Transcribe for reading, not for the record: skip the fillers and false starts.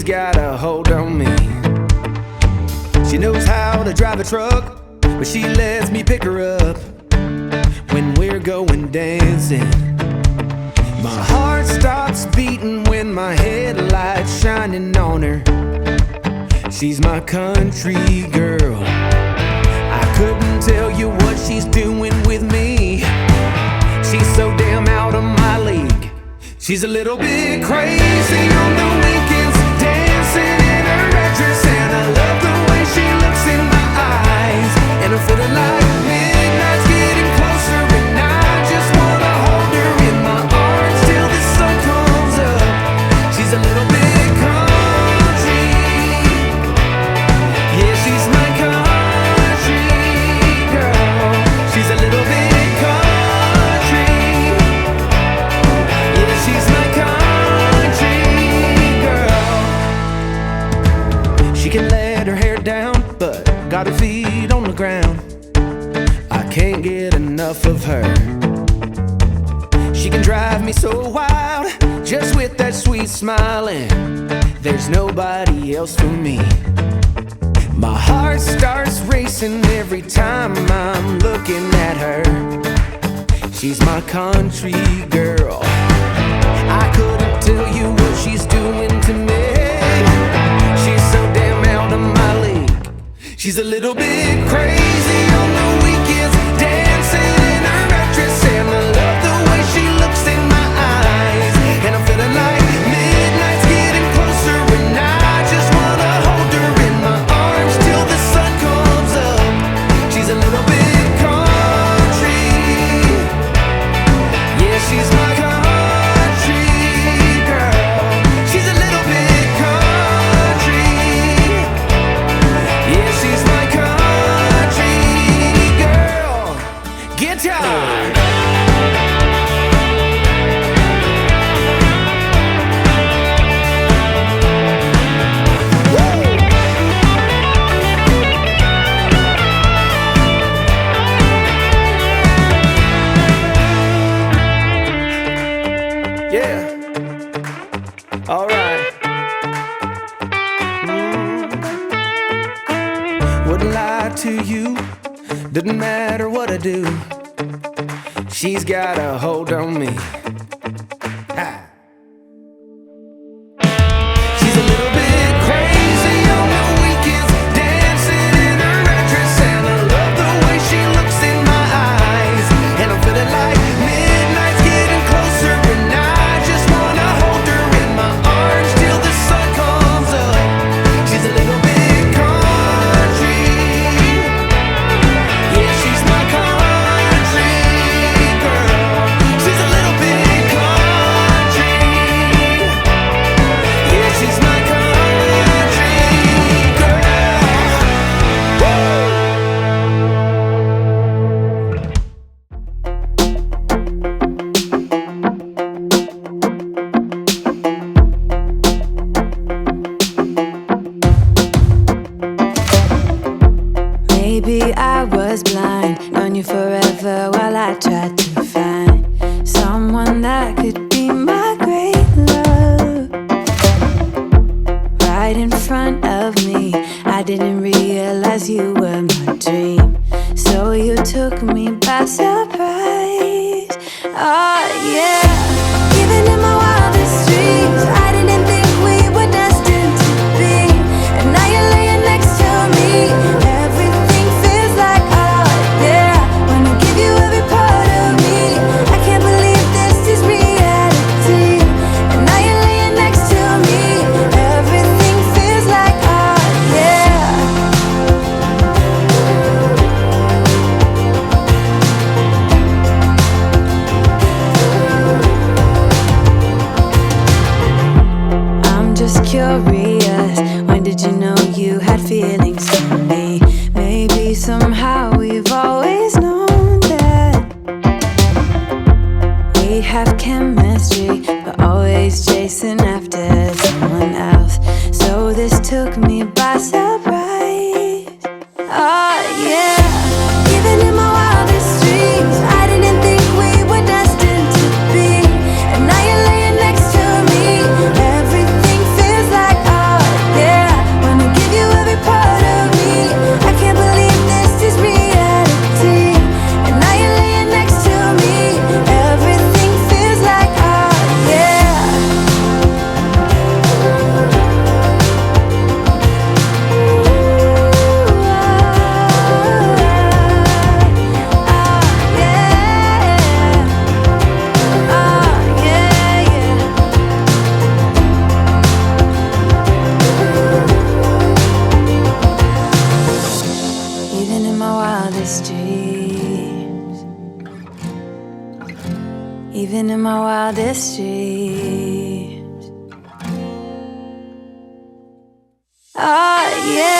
got a hold on me. She knows how to drive a truck, but she lets me pick her up when we're going dancing. My heart stops beating when my headlights shining on her. She's my country girl. I couldn't tell you what she's doing with me. She's so damn out of my league. She's a little bit crazy on the weekends, dancing in her red dress, and I love the way she looks in my eyes. And I'm feeling like midnight's getting closer, and I just wanna hold her in my arms till the sun comes up. She's a little bit country, yeah, she's my country girl. She's a little bit country, yeah, she's my country girl. She can let her hair down, but got her feet on the ground. I can't get enough of her. She can drive me so wild, just with that sweet smile, and there's nobody else for me. My heart starts racing every time I'm looking at her. She's my country girl. I couldn't tell you what she's doing to me. She's so damn out of my league. She's a little bit crazy on the weekends, dancing in her red dress, and I love the way she looks in my eyes. And I'm feeling like midnight's getting closer, and I just wanna hold her in my arms till the sun comes up. She's a little bit country, yeah, she's my country girl. She's a little bit country, yeah, she's my country girl. Guitar. Yeah, alright. Wouldn't lie to you, doesn't matter what I do. She's got a hold on me. Ha. She's a little bit crazy on the weekends, dancing in her red dress, and I love the way she looks in my eyes. And I'm feeling like midnight's getting closer, and I just wanna hold her in my arms till the sun comes up. She's a little bit country, yeah, she's my country girl. She's a little bit country, yeah, she's my country girl. Maybe I was blind, known you forever while I tried to find someone that could be my great love. Right in front of me, I didn't realize you were my dream, so you took me by surprise. Oh yeah, even in my wildest dreams, I didn't think we were destined to be. And now you're laying next to me, everything feels like oh yeah. Wanna give you every part of me, I can't believe this is reality. And now you're laying next to me, everything feels like oh yeah. I'm just curious, when did you know you had feelings for me? Maybe somehow we've always known that we have chemistry, but always chasing after someone else. So this took me by surprise. Oh yeah, even in my wildest dreams, I didn't think we were destined to be. And now you're laying next to me, everything feels like oh even in my wildest dreams. Oh yeah.